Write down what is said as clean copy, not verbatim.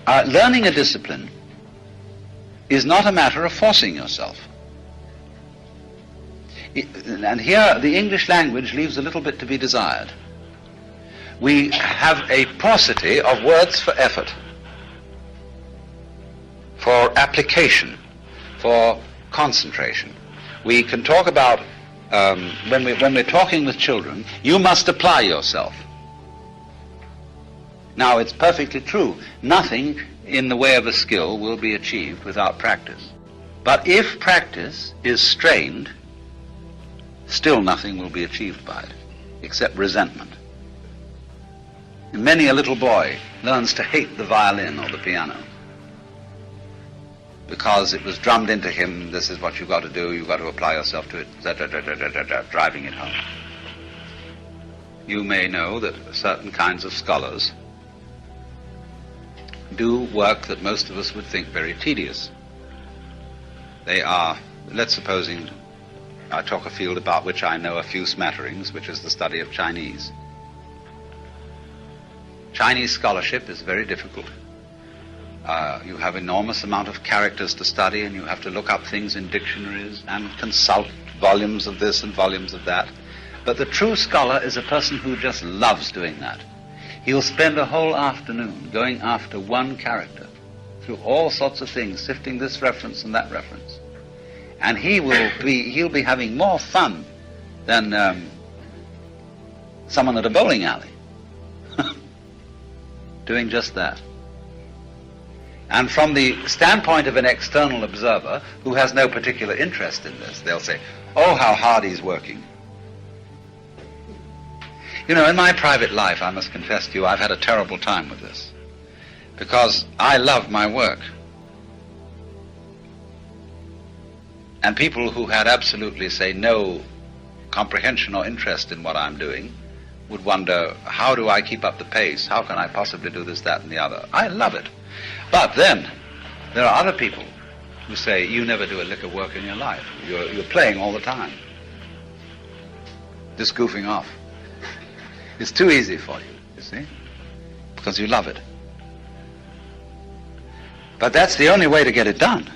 Learning a discipline is not a matter of forcing yourself. And here the English language leaves a little bit to be desired. We have a paucity of words for effort, for application, for concentration. We can talk about, when we're talking with children, you must apply yourself. Now, it's perfectly true, nothing in the way of a skill will be achieved without practice. But if practice is strained, still nothing will be achieved by it, except resentment. And many a little boy learns to hate the violin or the piano because it was drummed into him, this is what you've got to do, you've got to apply yourself to it, driving it home. You may know that certain kinds of scholars do work that most of us would think very tedious. They are, let's supposing I talk a field about which I know a few smatterings, which is the study of Chinese. Chinese scholarship is very difficult. You have enormous amount of characters to study, and you have to look up things in dictionaries and consult volumes of this and volumes of that. But the true scholar is a person who just loves doing that. He'll spend a whole afternoon going after one character through all sorts of things, sifting this reference and that reference. And he'll be having more fun than someone at a bowling alley doing just that. And from the standpoint of an external observer who has no particular interest in this, they'll say, oh, how hard he's working. You know, in my private life, I must confess to you, I've had a terrible time with this, because I love my work. And people who had absolutely, say, no comprehension or interest in what I'm doing would wonder, how do I keep up the pace? How can I possibly do this, that, and the other? I love it. But then, there are other people who say, you never do a lick of work in your life. You're playing all the time. Just goofing off. It's too easy for you see? Because you love it. But that's the only way to get it done.